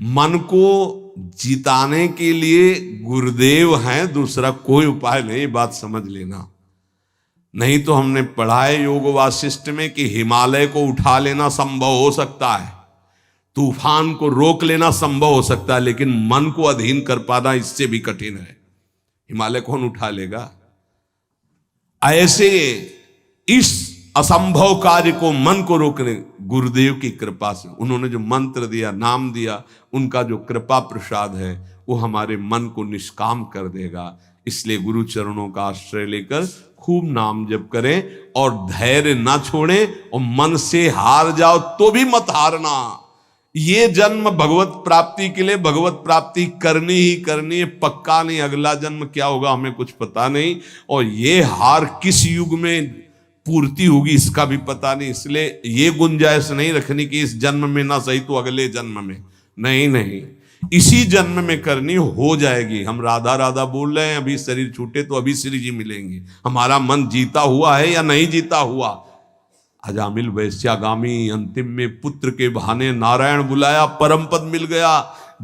मन को जिताने के लिए गुरुदेव हैं, दूसरा कोई उपाय नहीं, बात समझ लेना। नहीं तो हमने पढ़ा है योग वासिष्ठ में कि हिमालय को उठा लेना संभव हो सकता है, तूफान को रोक लेना संभव हो सकता है, लेकिन मन को अधीन कर पाना इससे भी कठिन है। हिमालय कौन उठा लेगा? ऐसे इस असंभव कार्य को, मन को रोकने, गुरुदेव की कृपा से, उन्होंने जो मंत्र दिया, नाम दिया, उनका जो कृपा प्रसाद है वो हमारे मन को निष्काम कर देगा। इसलिए गुरु चरणों का आश्रय लेकर खूब नाम जप करें और धैर्य ना छोड़ें, और मन से हार जाओ तो भी मत हारना। ये जन्म भगवत प्राप्ति के लिए भगवत प्राप्ति करनी ही करनी है, पक्का नहीं अगला जन्म क्या होगा हमें कुछ पता नहीं, और ये हार किस युग में पूर्ति होगी इसका भी पता नहीं। इसलिए ये गुंजाइश नहीं रखनी कि इस जन्म में ना सही तो अगले जन्म में, नहीं नहीं, इसी जन्म में करनी हो जाएगी। हम राधा राधा बोल रहे हैं, अभी शरीर छूटे तो अभी श्री जी मिलेंगे। हमारा मन जीता हुआ है या नहीं जीता हुआ? अजामिल वैश्यागामी अंतिम में पुत्र के बहाने नारायण बुलाया, परम पद मिल गया।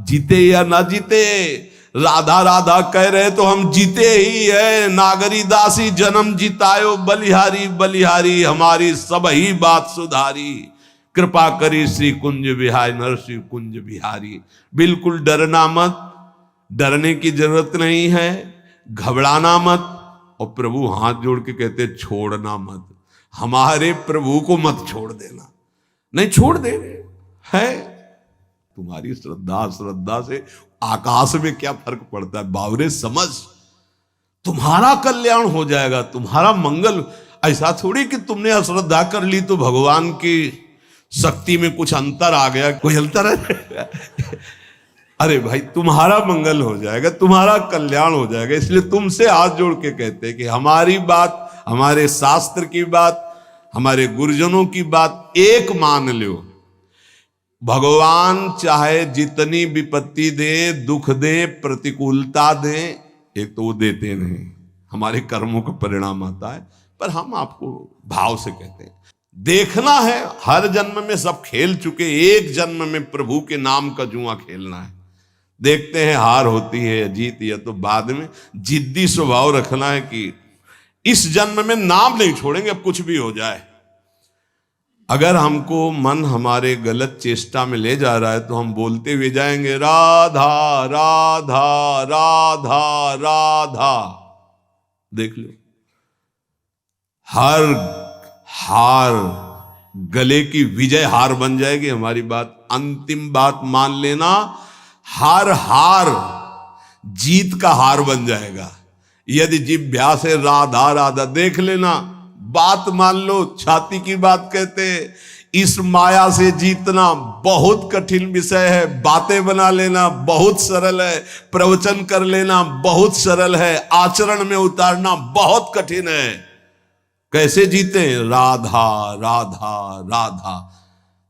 जीते या ना जीते, राधा राधा कह रहे तो हम जीते ही है। नागरी दासी जन्म जितायो, बलिहारी बलिहारी हमारी सब ही बात सुधारी। कृपा करी श्री कुंज बिहारी, नरसिंह कुंज बिहारी। बिल्कुल डरना मत, डरने की जरूरत नहीं है, घबराना मत। और प्रभु हाथ जोड़ के कहते छोड़ना मत, हमारे प्रभु को मत छोड़ देना। नहीं छोड़ दे है, तुम्हारी श्रद्धा से आकाश में क्या फर्क पड़ता है? बावरे समझ, तुम्हारा कल्याण हो जाएगा, तुम्हारा मंगल। ऐसा थोड़ी कि तुमने अश्रद्धा कर ली तो भगवान की शक्ति में कुछ अंतर आ गया, कोई अंतर है? अरे भाई तुम्हारा मंगल हो जाएगा, तुम्हारा कल्याण हो जाएगा। इसलिए तुमसे हाथ जोड़ के कहते हैं कि हमारी बात, हमारे शास्त्र की बात, हमारे गुरुजनों की बात एक मान लो। भगवान चाहे जितनी विपत्ति दे, दुख दे, प्रतिकूलता दे, एक तो वो देते नहीं, हमारे कर्मों का परिणाम आता है। पर हम आपको भाव से कहते हैं, देखना है, हर जन्म में सब खेल चुके, एक जन्म में प्रभु के नाम का जुआ खेलना है। देखते हैं हार होती है या जीत, या तो बाद में जिद्दी स्वभाव रखना है कि इस जन्म में नाम नहीं छोड़ेंगे, अब कुछ भी हो जाए। अगर हमको मन हमारे गलत चेष्टा में ले जा रहा है तो हम बोलते हुए जाएंगे राधा राधा राधा राधा। देख लो, हर हार गले की विजय हार बन जाएगी हमारी बात। अंतिम बात मान लेना, हर हार जीत का हार बन जाएगा। यदि जिभ्या से राधा राधा, देख लेना, बात मान लो, छाती की बात कहते। इस माया से जीतना बहुत कठिन विषय है। बातें बना लेना बहुत सरल है, प्रवचन कर लेना बहुत सरल है, आचरण में उतारना बहुत कठिन है। कैसे जीते? राधा राधा राधा।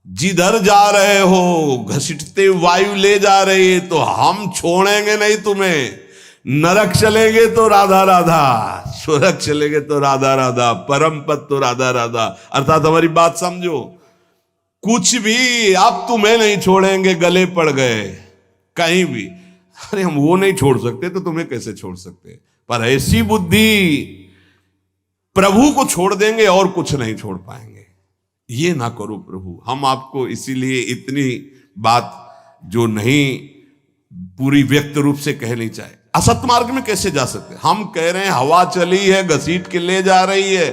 जिधर जा रहे हो घसीटते वायु ले जा रही है, तो हम छोड़ेंगे नहीं तुम्हें। नरक चलेंगे तो राधा राधा, स्वर्ग चलेंगे तो राधा राधा, परम पद तो राधा राधा। अर्थात हमारी बात समझो, कुछ भी अब तुम्हें नहीं छोड़ेंगे, गले पड़ गए कहीं भी। अरे हम वो नहीं छोड़ सकते तो तुम्हें कैसे छोड़ सकते? पर ऐसी बुद्धि, प्रभु को छोड़ देंगे और कुछ नहीं छोड़ पाएंगे। ये ना करो प्रभु। हम आपको इसीलिए इतनी बात जो नहीं पूरी व्यक्त रूप से कह नहीं चाहे, असत मार्ग में कैसे जा सकते? हम कह रहे हैं हवा चली है, घसीट के ले जा रही है,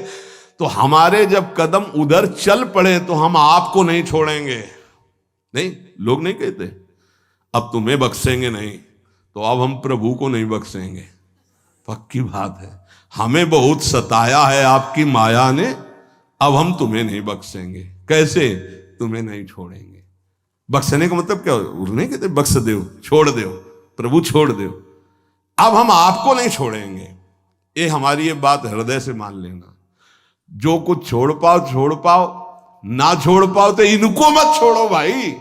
तो हमारे जब कदम उधर चल पड़े तो हम आपको नहीं छोड़ेंगे। नहीं, लोग नहीं कहते अब तुम्हें बख्शेंगे नहीं, तो अब हम प्रभु को नहीं बख्शेंगे। पक्की बात है, हमें बहुत सताया है आपकी माया ने, अब हम तुम्हें नहीं बख्शेंगे। कैसे? तुम्हें नहीं छोड़ेंगे। बख्शने का मतलब क्या? नहीं कहते बख्श दो, छोड़ दो, प्रभु छोड़ दो। अब हम आपको नहीं छोड़ेंगे। ये हमारी ये बात हृदय से मान लेना। जो कुछ छोड़ पाओ, ना छोड़ पाओ तो इनको मत छोड़ो भाई।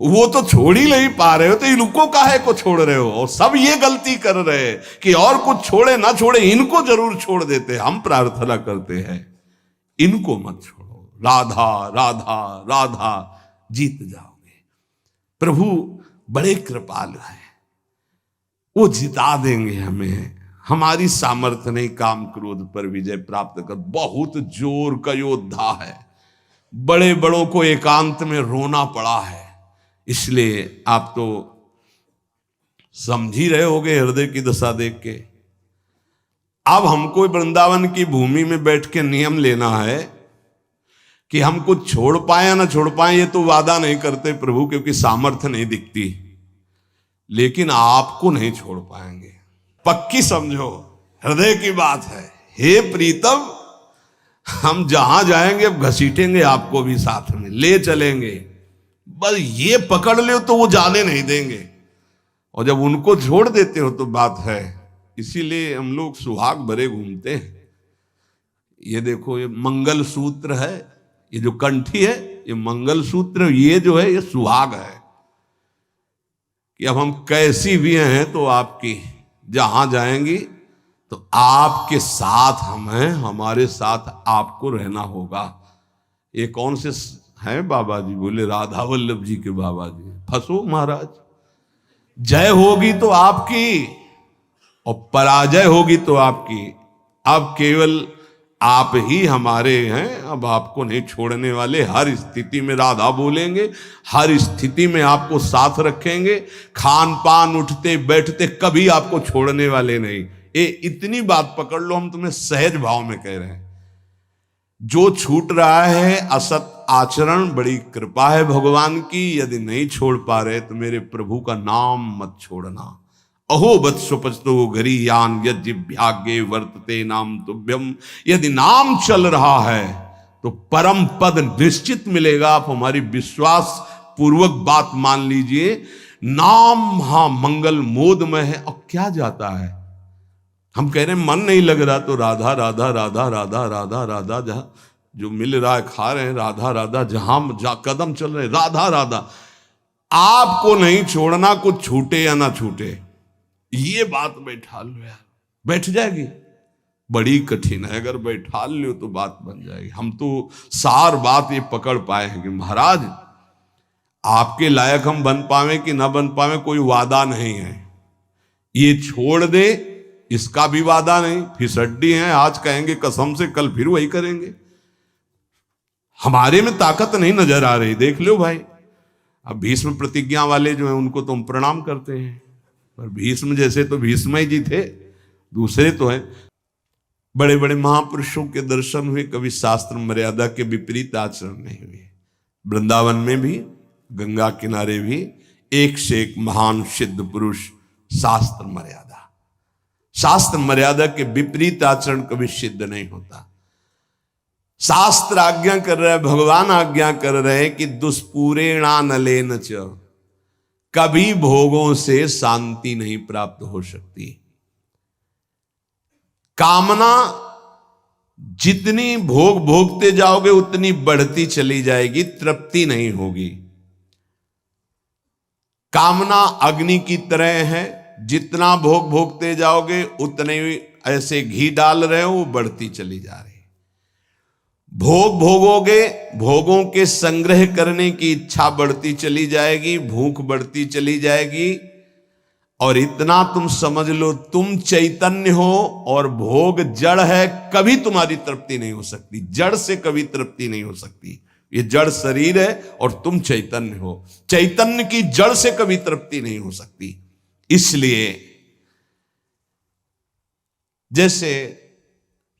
वो तो छोड़ ही नहीं पा रहे हो तो इनको काहे को छोड़ रहे हो? और सब ये गलती कर रहे हैं कि और कुछ छोड़े ना छोड़े, इनको जरूर छोड़ देते। हम प्रार्थना करते हैं इनको मत छोड़ो। राधा राधा राधा, जीत जाओगे। प्रभु बड़े कृपालु हैं, वो जिता देंगे हमें। हमारी सामर्थ्य नहीं काम क्रोध पर विजय प्राप्त कर, बहुत जोर का योद्धा है, बड़े बड़ों को एकांत में रोना पड़ा है। इसलिए आप तो समझ ही रहे होगे हृदय की दशा देख के। अब हमको वृंदावन की भूमि में बैठ के नियम लेना है कि हम कुछ छोड़ पाए या ना छोड़ पाए, ये तो वादा नहीं करते प्रभु, क्योंकि सामर्थ्य नहीं दिखती, लेकिन आपको नहीं छोड़ पाएंगे, पक्की समझो, हृदय की बात है। हे प्रीतम, हम जहां जाएंगे अब घसीटेंगे आपको भी साथ में ले चलेंगे, बस ये पकड़ लो तो वो जाने नहीं देंगे, और जब उनको छोड़ देते हो तो बात है। इसीलिए हम लोग सुहाग भरे घूमते हैं। ये देखो, ये मंगल सूत्र है, ये जो कंठी है ये मंगल सूत्र, ये जो है ये सुहाग है कि अब हम कैसी भी हैं तो आपकी, जहां जाएंगी तो आपके साथ हम हैं, हमारे साथ आपको रहना होगा। ये कौन से हैं बाबा जी? बोले राधा वल्लभ जी के बाबा जी। फंसो महाराज, जय होगी तो आपकी और पराजय होगी तो आपकी। अब केवल आप ही हमारे हैं, अब आपको नहीं छोड़ने वाले। हर स्थिति में राधा बोलेंगे, हर स्थिति में आपको साथ रखेंगे, खान पान उठते बैठते कभी आपको छोड़ने वाले नहीं। ये इतनी बात पकड़ लो, हम तुम्हें सहज भाव में कह रहे हैं। जो छूट रहा है असत आचरण, बड़ी कृपा है भगवान की। यदि नहीं छोड़ पा रहे तो मेरे प्रभु का नाम मत छोड़ना। अहो वत्सुपस्तो गरीयान यज्ञाग्ये वर्तते नाम तुभ्यम। यदि नाम चल रहा है तो परम पद निश्चित मिलेगा। आप हमारी विश्वास पूर्वक बात मान लीजिए। नाम महामंगल मोदमय है। और क्या जाता है, हम कह रहे हैं मन नहीं लग रहा तो राधा राधा राधा राधा राधा राधा, जहां जो मिल रहा है खा रहे हैं, राधा राधा, जहां कदम चल रहे राधा राधा। आपको नहीं छोड़ना, कुछ छूटे या ना छूटे, ये बात बैठा लो यार, बैठ जाएगी। बड़ी कठिन है, अगर बैठा लो तो बात बन जाएगी। हम तो सार बात ये पकड़ पाए हैं कि महाराज आपके लायक हम बन पावे कि ना बन पावे कोई वादा नहीं है। ये छोड़ दे इसका भी वादा नहीं। फिसड्डी हैं, आज कहेंगे कसम से, कल फिर वही करेंगे। हमारे में ताकत नहीं नजर आ रही, देख लो भाई। अब भीष्म प्रतिज्ञा वाले जो हैं उनको तो हम प्रणाम करते हैं, पर भीष्म जैसे तो भीष्म ही जी थे, दूसरे तो हैं। बड़े बड़े महापुरुषों के दर्शन हुए, कभी शास्त्र मर्यादा के विपरीत आचरण नहीं हुए। वृंदावन में भी, गंगा किनारे भी एक से एक महान सिद्ध पुरुष। शास्त्र मर्यादा के विपरीत आचरण कभी सिद्ध नहीं होता। शास्त्र आज्ञा कर रहा है, भगवान आज्ञा कर रहे हैं कि दुष्पूरेणानलेन च, कभी भोगों से शांति नहीं प्राप्त हो सकती। कामना जितनी भोग भोगते जाओगे उतनी बढ़ती चली जाएगी, तृप्ति नहीं होगी। कामना अग्नि की तरह है, जितना भोग भोगते जाओगे उतने ऐसे घी डाल रहे हो, वो बढ़ती चली जा रही। भोग भोगोगे, भोगों के संग्रह करने की इच्छा बढ़ती चली जाएगी, भूख बढ़ती चली जाएगी। और इतना तुम समझ लो, तुम चैतन्य हो और भोग जड़ है, कभी तुम्हारी तृप्ति नहीं हो सकती। जड़ से कभी तृप्ति नहीं हो सकती। ये जड़ शरीर है और तुम चैतन्य हो, चैतन्य की जड़ से कभी तृप्ति नहीं हो सकती। इसलिए जैसे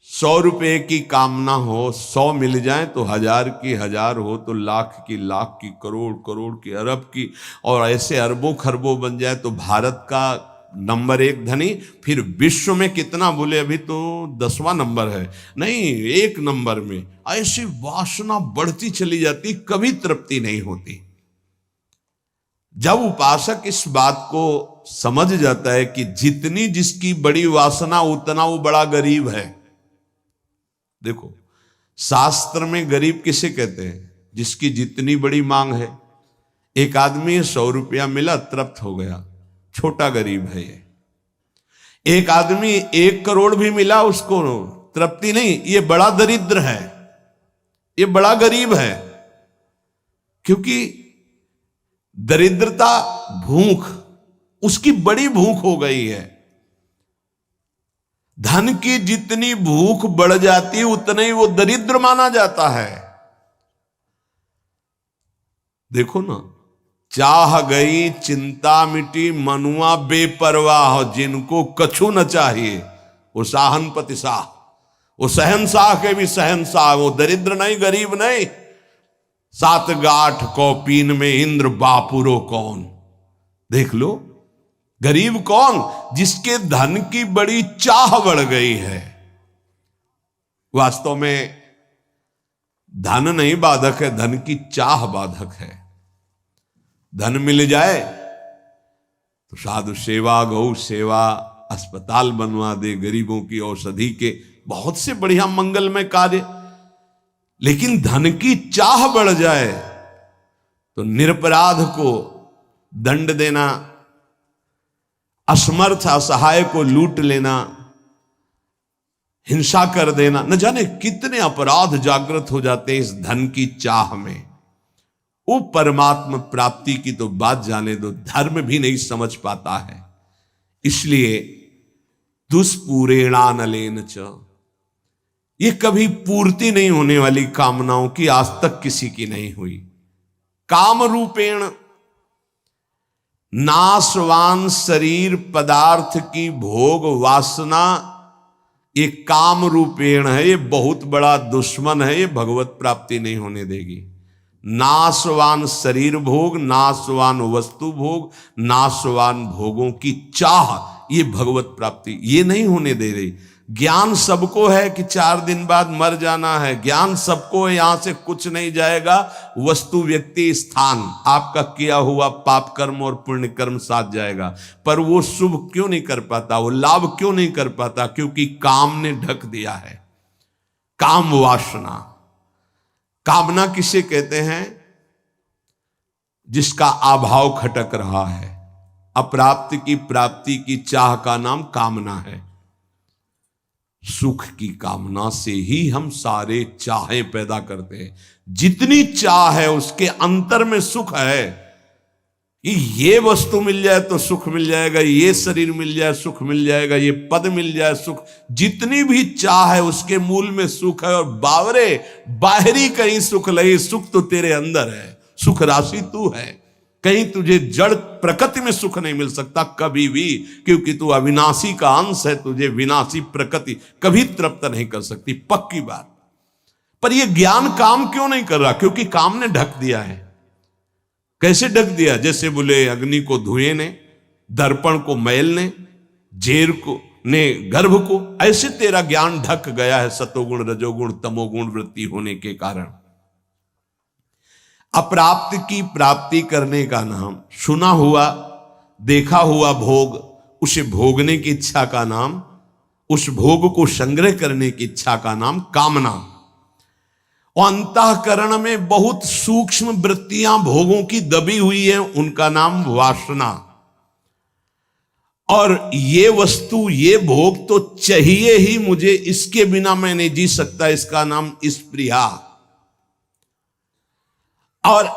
100 रुपए की कामना हो, 100 मिल जाए तो 1000 की 1000 हो तो लाख की लाख की, करोड़ करोड़ की, अरब की, और ऐसे अरबों खरबों बन जाए तो भारत का नंबर 1 धनी। फिर विश्व में कितना, बोले अभी तो 10वां नंबर है, नहीं 1 नंबर में। ऐसी वासना बढ़ती चली जाती, कभी तृप्ति नहीं होती। जब उपासक इस बात को समझ जाता है कि जितनी जिसकी बड़ी वासना उतना वो बड़ा गरीब है। देखो शास्त्र में गरीब किसे कहते हैं? जिसकी जितनी बड़ी मांग है। एक आदमी 100 रुपया मिला, तृप्त हो गया, छोटा गरीब है ये। एक आदमी 1 करोड़ भी मिला, उसको तृप्ति नहीं, ये बड़ा दरिद्र है, ये बड़ा गरीब है। क्योंकि दरिद्रता भूख, उसकी बड़ी भूख हो गई है। धन की जितनी भूख बढ़ जाती है उतना ही वो दरिद्र माना जाता है। देखो ना, चाह गई चिंता मिटी मनुआ बेपरवाह, जिनको कछु न चाहिए वो साहनपति शाह, वो शहनशाह के भी शहनशाह, वो दरिद्र नहीं गरीब नहीं। सात गाठ कौपीन में इंद्र बापुरो कौन, देख लो गरीब कौन, जिसके धन की बड़ी चाह बढ़ गई है। वास्तव में धन नहीं बाधक है, धन की चाह बाधक है। धन मिल जाए तो साधु सेवा, गौ सेवा, अस्पताल बनवा दे, गरीबों की औषधि के बहुत से बढ़िया मंगलमय कार्य, लेकिन धन की चाह बढ़ जाए तो निरपराध को दंड देना, असमर्थ असहाय को लूट लेना, हिंसा कर देना, न जाने कितने अपराध जागृत हो जाते हैं इस धन की चाह में। वो परमात्मा प्राप्ति की तो बात जाने दो, धर्म भी नहीं समझ पाता है। इसलिए दुष्पूरेणानलेन च, ये कभी पूर्ति नहीं होने वाली कामनाओं की आज तक किसी की नहीं हुई। काम रूपेण, नाशवान शरीर पदार्थ की भोग वासना, ये काम रूपेण है, ये बहुत बड़ा दुश्मन है, ये भगवत प्राप्ति नहीं होने देगी। नाशवान शरीर भोग, नाशवान वस्तु भोग, नाशवान भोगों की चाह, ये भगवत प्राप्ति ये नहीं होने दे रही। ज्ञान सबको है कि 4 दिन बाद मर जाना है, ज्ञान सबको है, यहां से कुछ नहीं जाएगा, वस्तु व्यक्ति स्थान आपका किया हुआ पाप कर्म और पुण्य कर्म साथ जाएगा। पर वो शुभ क्यों नहीं कर पाता, वो लाभ क्यों नहीं कर पाता? क्योंकि काम ने ढक दिया है। काम वासना, कामना किसे कहते हैं? जिसका अभाव खटक रहा है। अप्राप्त की प्राप्ति की चाह का नाम कामना है। सुख की कामना से ही हम सारे चाहें पैदा करते हैं। जितनी चाह है उसके अंतर में सुख है कि ये वस्तु मिल जाए तो सुख मिल जाएगा, ये शरीर मिल जाए सुख मिल जाएगा, ये पद मिल जाए सुख। जितनी भी चाह है उसके मूल में सुख है। और बावरे बाहरी कहीं सुख नहीं, सुख तो तेरे अंदर है, सुख राशि तू है। कहीं तुझे जड़ प्रकृति में सुख नहीं मिल सकता कभी भी, क्योंकि तू अविनाशी का अंश है। तुझे विनाशी प्रकृति कभी तृप्त नहीं कर सकती, पक्की बात। पर यह ज्ञान काम क्यों नहीं कर रहा? क्योंकि काम ने ढक दिया है। कैसे ढक दिया? जैसे बोले अग्नि को धुएं ने, दर्पण को मैल ने, जेर को ने गर्भ को, ऐसे तेरा ज्ञान ढक गया है सतोगुण रजोगुण तमोगुण वृत्ति होने के कारण। अप्राप्त की प्राप्ति करने का नाम, सुना हुआ देखा हुआ भोग, उसे भोगने की इच्छा का नाम, उस भोग को संग्रह करने की इच्छा का नाम कामना। और अंतःकरण में बहुत सूक्ष्म वृत्तियां भोगों की दबी हुई है, उनका नाम वासना। और ये वस्तु ये भोग तो चाहिए ही मुझे, इसके बिना मैं नहीं जी सकता, इसका नाम स्पृहा। और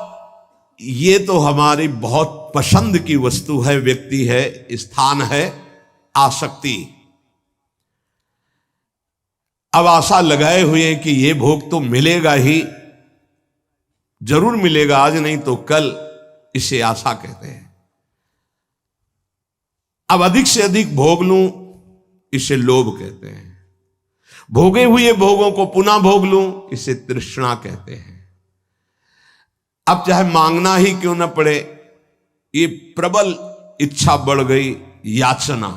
ये तो हमारी बहुत पसंद की वस्तु है, व्यक्ति है, स्थान है, आसक्ति। अब आशा लगाए हुए हैं कि ये भोग तो मिलेगा ही, जरूर मिलेगा, आज नहीं तो कल, इसे आशा कहते हैं। अब अधिक से अधिक भोग लूं, इसे लोभ कहते हैं। भोगे हुए भोगों को पुनः भोग लूं, इसे तृष्णा कहते हैं। अब चाहे मांगना ही क्यों ना पड़े, ये प्रबल इच्छा बढ़ गई, याचना।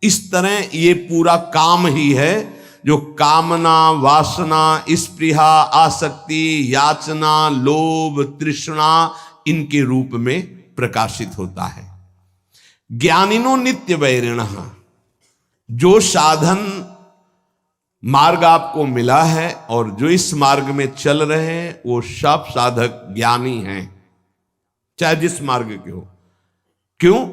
इस तरह ये पूरा काम ही है जो कामना, वासना, स्पृहा, आसक्ति, याचना, लोभ, तृष्णा, इनके रूप में प्रकाशित होता है। ज्ञानिनो नित्य वैरिणः, जो साधन मार्ग आपको मिला है और जो इस मार्ग में चल रहे हैं, वो सब साधक ज्ञानी हैं, चाहे जिस मार्ग के हो। क्यों?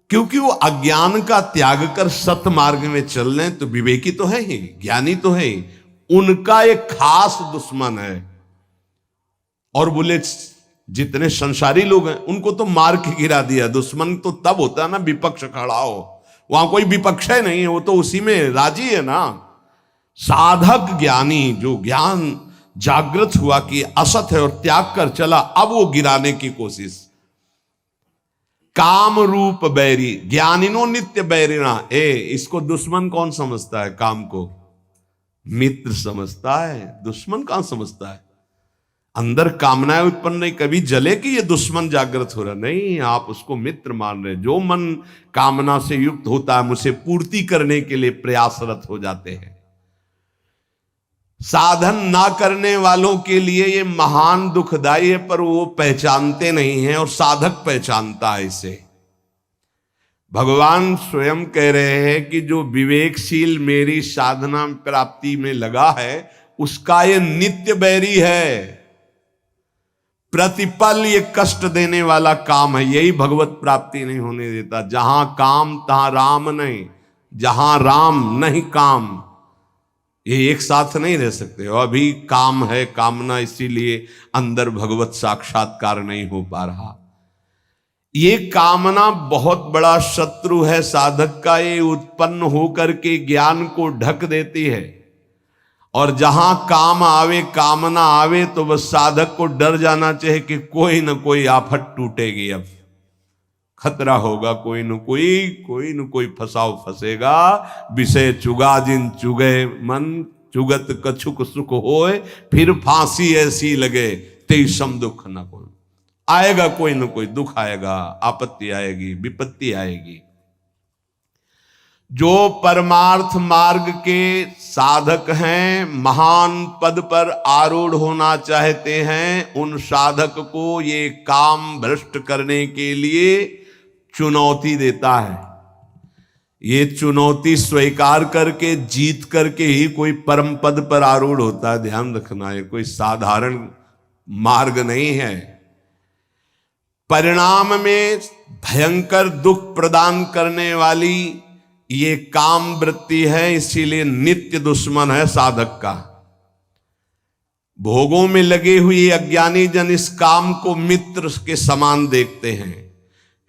क्योंकि वो अज्ञान का त्याग कर सत मार्ग में चल रहे हैं, तो विवेकी तो है ही, ज्ञानी तो है ही। उनका एक खास दुश्मन है। और बोले जितने संसारी लोग हैं उनको तो मार के गिरा दिया। दुश्मन तो तब होता है ना विपक्ष खड़ा हो, वहां कोई विपक्ष है नहीं है, वो तो उसी में राजी है ना। साधक ज्ञानी जो ज्ञान जागृत हुआ कि असत है और त्याग कर चला, अब वो गिराने की कोशिश। काम रूप बैरी ज्ञानिनो नित्य बैरिणा। इसको दुश्मन कौन समझता है? काम को मित्र समझता है, दुश्मन कहां समझता है। अंदर कामनाएं उत्पन्न नहीं, कभी जले कि ये दुश्मन जागृत हो रहा, नहीं, आप उसको मित्र मान रहे। जो मन कामना से युक्त होता है उसे पूर्ति करने के लिए प्रयासरत हो जाते हैं। साधन ना करने वालों के लिए ये महान दुखदाई है, पर वो पहचानते नहीं हैं और साधक पहचानता है इसे। भगवान स्वयं कह रहे हैं कि जो विवेकशील मेरी साधना प्राप्ति में लगा है उसका ये नित्य बैरी है। प्रतिपल ये कष्ट देने वाला काम है, यही भगवत प्राप्ति नहीं होने देता। जहां काम तहां राम नहीं, जहां राम नहीं काम, ये एक साथ नहीं रह सकते। और अभी काम है, कामना, इसीलिए अंदर भगवत साक्षात्कार नहीं हो पा रहा। ये कामना बहुत बड़ा शत्रु है साधक का। ये उत्पन्न होकर के ज्ञान को ढक देती है, और जहां काम आवे, कामना आवे, तो बस साधक को डर जाना चाहिए कि कोई न कोई आफत टूटेगी, अब खतरा होगा, कोई न कोई फसाव फंसेगा। विषय चुगा जिन चुगे मन, चुगत कछुक सुख होए, फिर फांसी ऐसी लगे ते सम दुख न कोई। आएगा कोई न कोई दुख आएगा, आपत्ति आएगी, विपत्ति आएगी। जो परमार्थ मार्ग के साधक हैं, महान पद पर आरूढ़ होना चाहते हैं, उन साधक को ये काम भ्रष्ट करने के लिए चुनौती देता है। ये चुनौती स्वीकार करके, जीत करके ही कोई परम पद पर आरूढ़ होता है। ध्यान रखना, है कोई साधारण मार्ग नहीं है। परिणाम में भयंकर दुख प्रदान करने वाली ये काम वृत्ति है, इसीलिए नित्य दुश्मन है साधक का। भोगों में लगे हुए अज्ञानी जन इस काम को मित्र के समान देखते हैं,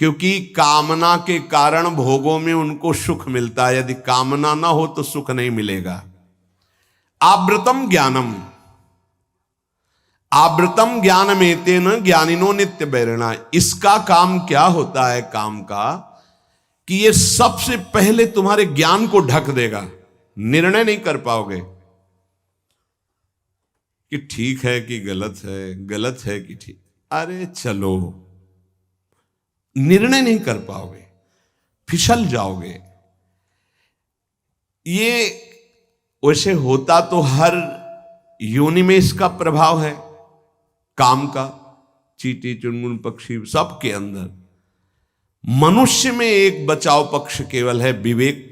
क्योंकि कामना के कारण भोगों में उनको सुख मिलता है। यदि कामना ना हो तो सुख नहीं मिलेगा। आवृतम ज्ञानम, आवृतम ज्ञानमेतेन ज्ञानिनो नित्य बैरिणा। इसका काम क्या होता है? काम का कि ये सबसे पहले तुम्हारे ज्ञान को ढक देगा। निर्णय नहीं कर पाओगे कि ठीक है कि गलत है, गलत है कि ठीक। अरे चलो, निर्णय नहीं कर पाओगे, फिसल जाओगे। ये वैसे होता तो हर योनि में इसका प्रभाव है, काम का। चींटी, चुनमुन, पक्षी सबके अंदर। मनुष्य में एक बचाव पक्ष केवल है, विवेक।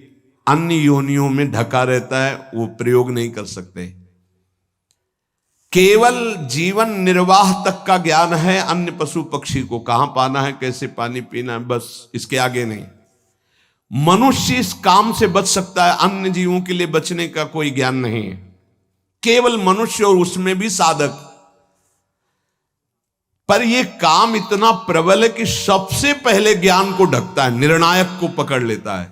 अन्य योनियों में ढका रहता है, वो प्रयोग नहीं कर सकते। केवल जीवन निर्वाह तक का ज्ञान है। अन्य पशु पक्षी को कहां पाना है, कैसे पानी पीना है, बस इसके आगे नहीं। मनुष्य इस काम से बच सकता है, अन्य जीवों के लिए बचने का कोई ज्ञान नहीं है। केवल मनुष्य, और उसमें भी साधक। पर यह काम इतना प्रबल है कि सबसे पहले ज्ञान को ढकता है, निर्णायक को पकड़ लेता है।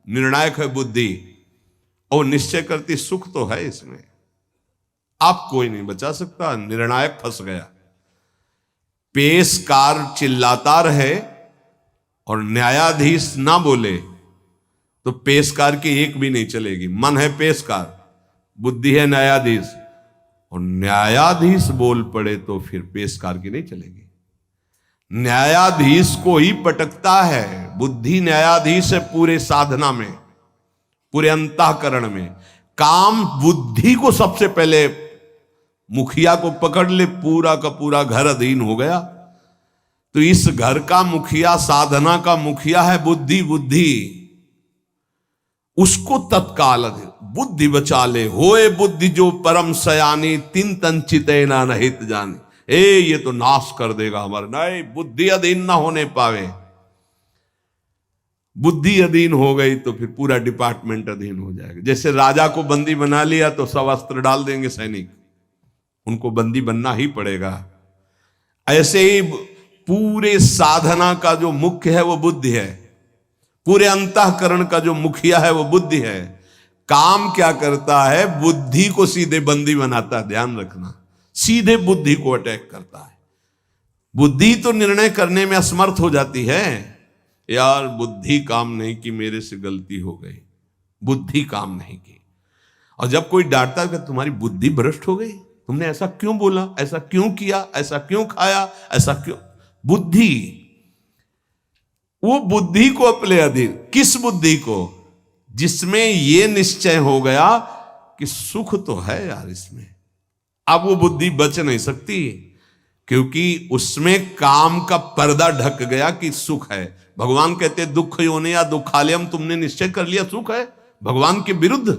निर्णायक है बुद्धि, और निश्चय करती सुख तो है इसमें। आप कोई नहीं बचा सकता, निर्णायक फंस गया। पेशकार चिल्लाता रहे और न्यायाधीश ना बोले तो पेशकार की एक भी नहीं चलेगी। मन है पेशकार, बुद्धि है न्यायाधीश, और न्यायाधीश बोल पड़े तो फिर पेशकार की नहीं चलेगी। न्यायाधीश को ही पटकता है। बुद्धि न्यायाधीश है पूरे साधना में, पूरे अंतःकरण में। काम बुद्धि को सबसे पहले, मुखिया को पकड़ ले, पूरा का पूरा घर अधीन हो गया। तो इस घर का मुखिया, साधना का मुखिया है बुद्धि। बुद्धि उसको तत्काल अधीन। बुद्धि बचा ले, होए बुद्धि जो परम सयानी, तिन तंचिते ना नहित जानी। ये तो नाश कर देगा हमारा। नहीं, बुद्धि अधीन ना होने पावे। बुद्धि अधीन हो गई तो फिर पूरा डिपार्टमेंट अधीन हो जाएगा। जैसे राजा को बंदी बना लिया तो सब अस्त्र डाल देंगे सैनिक, उनको बंदी बनना ही पड़ेगा। ऐसे ही पूरे साधना का जो मुख्य है वो बुद्धि है, पूरे अंतःकरण का जो मुखिया है वो बुद्धि है। काम क्या करता है? बुद्धि को सीधे बंदी बनाता है, ध्यान रखना, सीधे बुद्धि को अटैक करता है। बुद्धि तो निर्णय करने में असमर्थ हो जाती है, यार बुद्धि काम नहीं की, मेरे से गलती हो गई, बुद्धि काम नहीं की। और जब कोई डांटता है कि तुम्हारी बुद्धि भ्रष्ट हो गई, तुमने ऐसा क्यों बोला, ऐसा क्यों किया, ऐसा क्यों खाया, ऐसा क्यों, बुद्धि, वो बुद्धि को अपने अधीन, किस बुद्धि को? जिसमें ये निश्चय हो गया कि सुख तो है यार इसमें। अब वो बुद्धि बच नहीं सकती, क्योंकि उसमें काम का पर्दा ढक गया कि सुख है। भगवान कहते दुख योनि या दुखालयम, तुमने निश्चय कर लिया सुख है, भगवान के विरुद्ध।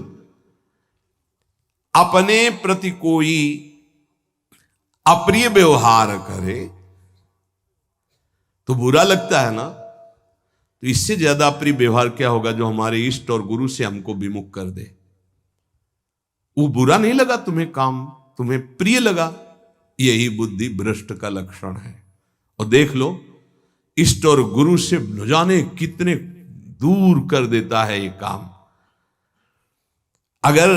अपने प्रति कोई अप्रिय व्यवहार करे तो बुरा लगता है ना, तो इससे ज्यादा अप्रिय व्यवहार क्या होगा जो हमारे इष्ट और गुरु से हमको विमुख कर दे। वो बुरा नहीं लगा तुम्हें, काम तुम्हें प्रिय लगा, यही बुद्धि भ्रष्ट का लक्षण है। और देख लो, इष्ट और गुरु से न जाने कितने दूर कर देता है ये काम। अगर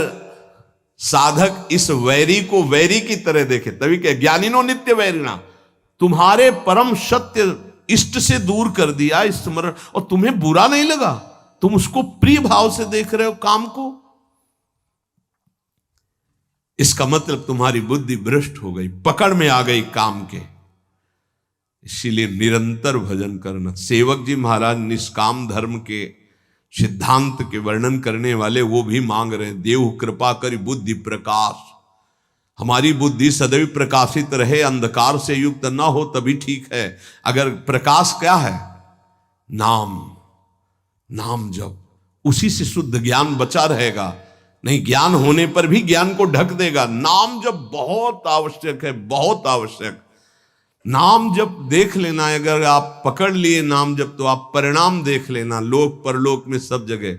साधक इस वैरी को वैरी की तरह देखे, तभी क्या ज्ञानिनो नित्य वैरिणा, तुम्हारे परम सत्य इष्ट से दूर कर दिया स्मरण, और तुम्हें बुरा नहीं लगा, तुम उसको प्रिय भाव से देख रहे हो काम को, इसका मतलब तुम्हारी बुद्धि भ्रष्ट हो गई, पकड़ में आ गई काम के। इसीलिए निरंतर भजन करना। सेवक जी महाराज निष्काम धर्म के सिद्धांत के वर्णन करने वाले वो भी मांग रहे हैं, देव कृपा करी बुद्धि प्रकाश, हमारी बुद्धि सदैव प्रकाशित रहे, अंधकार से युक्त ना हो तभी ठीक है। अगर प्रकाश क्या है? नाम, नाम जप, उसी से शुद्ध ज्ञान बचा रहेगा। नहीं, ज्ञान होने पर भी ज्ञान को ढक देगा। नाम जप बहुत आवश्यक है, बहुत आवश्यक। नाम जप देख लेना, अगर आप पकड़ लिए नाम जप तो आप परिणाम देख लेना, लोक परलोक में सब जगह।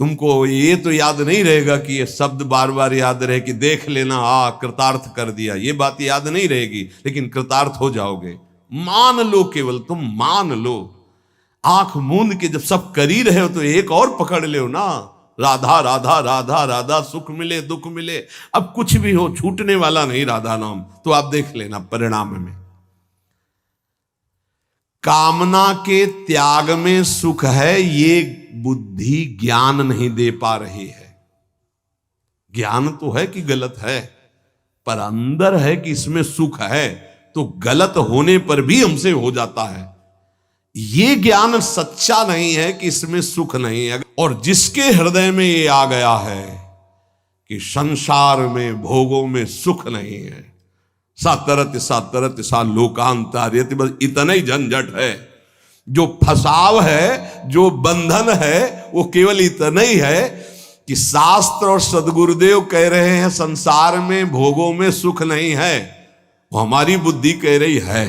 तुमको ये तो याद नहीं रहेगा कि ये शब्द बार बार याद रहे कि देख लेना, कृतार्थ कर दिया, ये बात याद नहीं रहेगी, लेकिन कृतार्थ हो जाओगे। मान लो, केवल तुम मान लो, आंख मूंद के जब सब कर ही रहे हो तो एक और पकड़ लो ना, राधा राधा राधा राधा, सुख मिले दुख मिले, अब कुछ भी हो छूटने वाला नहीं राधा नाम, तो आप देख लेना परिणाम में। कामना के त्याग में सुख है, ये बुद्धि ज्ञान नहीं दे पा रही है। ज्ञान तो है कि गलत है, पर अंदर है कि इसमें सुख है, तो गलत होने पर भी हमसे हो जाता है। ये ज्ञान सच्चा नहीं है कि इसमें सुख नहीं है। और जिसके हृदय में ये आ गया है कि संसार में भोगों में सुख नहीं है, सातरत सा लोकांतर्यति, बस इतना ही झंझट है। जो फसाव है, जो बंधन है, वो केवल इतना ही है कि शास्त्र और सदगुरुदेव कह रहे हैं संसार में भोगों में सुख नहीं है, वो हमारी बुद्धि कह रही है।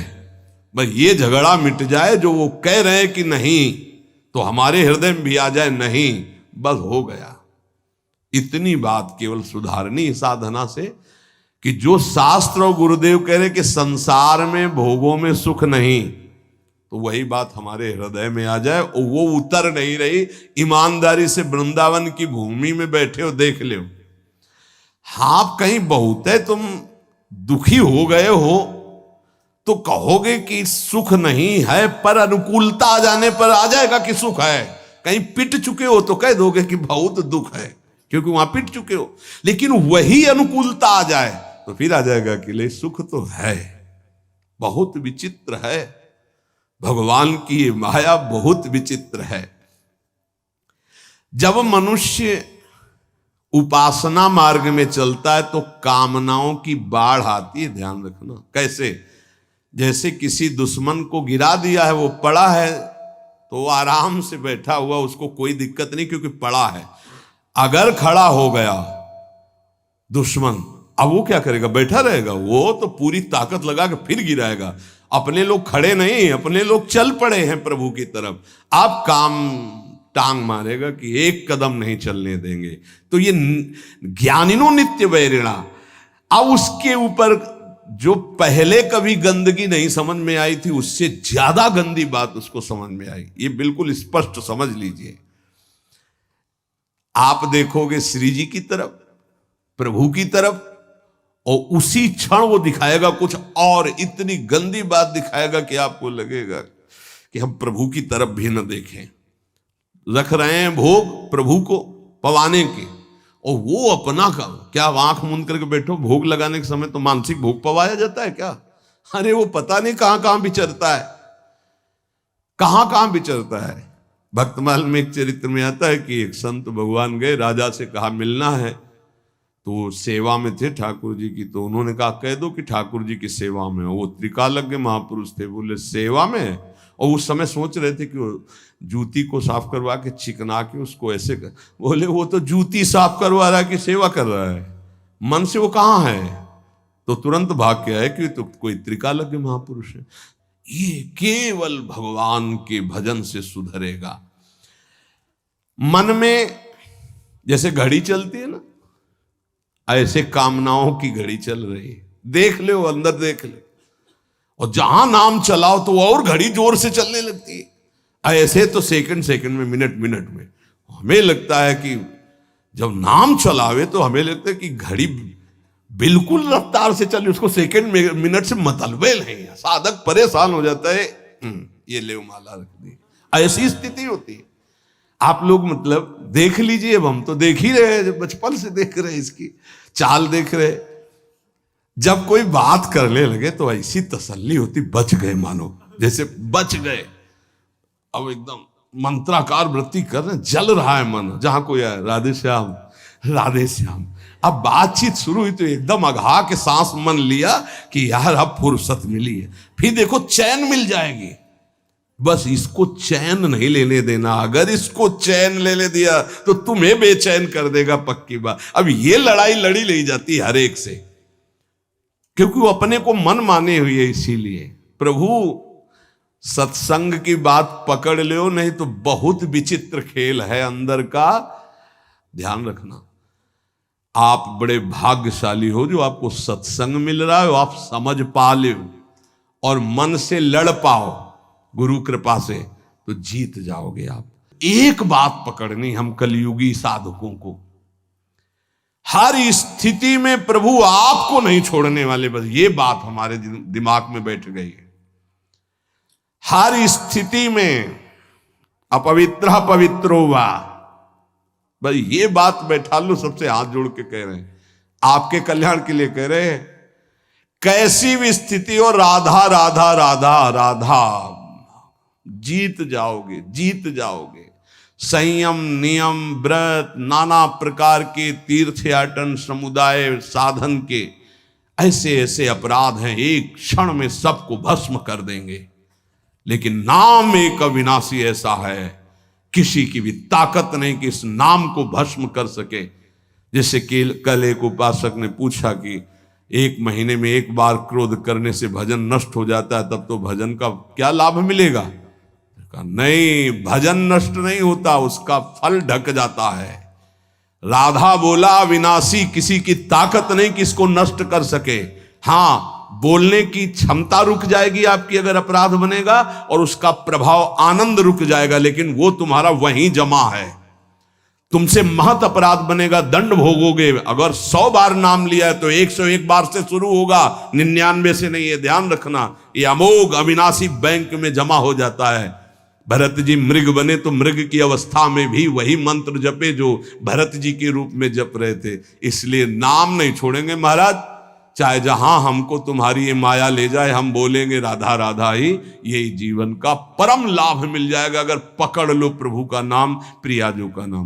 बस ये झगड़ा मिट जाए, जो वो कह रहे हैं कि नहीं, तो हमारे हृदय में भी आ जाए नहीं, बस हो गया। इतनी बात केवल सुधारनी साधना से कि जो शास्त्र और गुरुदेव कह रहे कि संसार में भोगों में सुख नहीं, तो वही बात हमारे हृदय में आ जाए। और वो उतर नहीं रही। ईमानदारी से वृंदावन की भूमि में बैठे हो, देख लो, हाँ कहीं बहुत है तुम दुखी हो गए हो तो कहोगे कि सुख नहीं है, पर अनुकूलता आ जाने पर आ जाएगा कि सुख है। कहीं पिट चुके हो तो कह दोगे कि बहुत दुख है, क्योंकि वहां पिट चुके हो। लेकिन वही अनुकूलता आ जाए तो फिर आ जाएगा कि ले सुख तो है। बहुत विचित्र है, भगवान की माया बहुत विचित्र है। जब मनुष्य उपासना मार्ग में चलता है तो कामनाओं की बाढ़ आती है, ध्यान रखना। कैसे? जैसे किसी दुश्मन को गिरा दिया है, वो पड़ा है तो वो आराम से बैठा हुआ, उसको कोई दिक्कत नहीं क्योंकि पड़ा है। अगर खड़ा हो गया दुश्मन, अब वो क्या करेगा? बैठा रहेगा? वो तो पूरी ताकत लगा के फिर गिराएगा। अपने लोग खड़े नहीं, अपने लोग चल पड़े हैं प्रभु की तरफ, आप काम टांग मारेगा कि एक कदम नहीं चलने देंगे। तो ये ज्ञानिनो नित्य वैरिणा। अब उसके ऊपर जो पहले कभी गंदगी नहीं समझ में आई थी उससे ज्यादा गंदी बात उसको समझ में आई। ये बिल्कुल स्पष्ट समझ लीजिए। आप देखोगे श्री जी की तरफ, प्रभु की तरफ, और उसी क्षण वो दिखाएगा कुछ और इतनी गंदी बात दिखाएगा कि आपको लगेगा कि हम प्रभु की तरफ भी न देखें। रख रहे हैं भोग प्रभु को पवाने के, और वो अपना का क्या आंख मूंद करके बैठो, भोग लगाने के समय तो मानसिक भोग पवाया जाता है क्या? अरे वो पता नहीं कहां कहां विचरता है, कहां कहां विचरता है। भक्तमाल में एक चरित्र में आता है कि एक संत भगवान गए, राजा से कहा मिलना है, तो सेवा में थे ठाकुर जी की, तो उन्होंने कहा कह दो कि ठाकुर जी की सेवा में। वो त्रिकालज्ञ महापुरुष थे, बोले सेवा में? और उस समय सोच रहे थे कि वो जूती को साफ करवा के चिकना के उसको ऐसे कर, बोले वो तो जूती साफ करवा रहा है कि सेवा कर रहा है, मन से वो कहाँ है? तो तुरंत भाग के आए कि तो कोई त्रिकालज्ञ महापुरुष है। ये केवल भगवान के भजन से सुधरेगा। मन में जैसे घड़ी चलती है ना, ऐसे कामनाओं की घड़ी चल रही है, देख ले वो अंदर देख ले, और जहां नाम चलाओ तो और घड़ी जोर से चलने लगती है। ऐसे तो सेकंड सेकंड में, मिनट मिनट में। हमें लगता है कि जब नाम चलावे तो हमें लगता है कि घड़ी बिल्कुल रफ्तार से चले, उसको सेकंड मिनट से मतलबे नहीं। साधक परेशान हो जाता है, ये ले माला रख दी, ऐसी स्थिति होती है। आप लोग मतलब देख लीजिए, अब हम तो देख ही रहे हैं, बचपन से देख रहे हैं, इसकी चाल देख रहे। जब कोई बात करने लगे तो ऐसी तसल्ली होती, बच गए, मानो जैसे बच गए। अब एकदम मंत्राकार वृत्ति कर रहे, जल रहा है मन, जहां कोई आए राधे श्याम राधे श्याम। अब बातचीत शुरू हुई तो एकदम अघा के सांस मन लिया कि यार अब फुर्सत मिली है, फिर देखो चैन मिल जाएगी। बस इसको चैन नहीं लेने देना, अगर इसको चैन लेने दिया तो तुम्हें बेचैन कर देगा, पक्की बात। अब ये लड़ाई लड़ी ले जाती है हर एक से, क्योंकि वो अपने को मन माने हुए है। इसीलिए प्रभु सत्संग की बात पकड़ लो, नहीं तो बहुत विचित्र खेल है अंदर का। ध्यान रखना, आप बड़े भाग्यशाली हो जो आपको सत्संग मिल रहा है, आप समझ पा लो और मन से लड़ पाओ गुरु कृपा से, तो जीत जाओगे आप। एक बात पकड़नी हम कलयुगी साधकों को, हर स्थिति में प्रभु आपको नहीं छोड़ने वाले, बस ये बात हमारे दिमाग में बैठ गई है। हर स्थिति में अपवित्र पवित्रो वा, बस ये बात बैठा लो, सबसे हाथ जोड़ के कह रहे हैं, आपके कल्याण के लिए कह रहे हैं। कैसी भी स्थिति हो, राधा राधा राधा राधा, जीत जाओगे, जीत जाओगे। संयम, नियम, व्रत, नाना प्रकार के तीर्थयाटन, समुदाय साधन के ऐसे ऐसे अपराध हैं, एक क्षण में सबको भस्म कर देंगे। लेकिन नाम एक अविनाशी ऐसा है, किसी की भी ताकत नहीं कि इस नाम को भस्म कर सके। जैसे कल एक उपासक ने पूछा कि एक महीने में एक बार क्रोध करने से भजन नष्ट हो जाता है, तब तो भजन का क्या लाभ मिलेगा? नहीं, भजन नष्ट नहीं होता, उसका फल ढक जाता है। राधा बोला विनाशी, किसी की ताकत नहीं कि इसको नष्ट कर सके। हाँ, बोलने की क्षमता रुक जाएगी आपकी अगर अपराध बनेगा, और उसका प्रभाव आनंद रुक जाएगा, लेकिन वो तुम्हारा वहीं जमा है। तुमसे महत अपराध बनेगा, दंड भोगोगे। अगर 100 बार नाम लिया है तो 101 बार से शुरू होगा, 99 से नहीं। ये ध्यान रखना, ये अमोघ अविनाशी बैंक में जमा हो जाता है। भरत जी मृग बने तो मृग की अवस्था में भी वही मंत्र जपे जो भरत जी के रूप में जप रहे थे। इसलिए नाम नहीं छोड़ेंगे महाराज, चाहे जहां हमको तुम्हारी ये माया ले जाए, हम बोलेंगे राधा राधा ही। यही जीवन का परम लाभ मिल जाएगा अगर पकड़ लो प्रभु का नाम, प्रियाजू का नाम।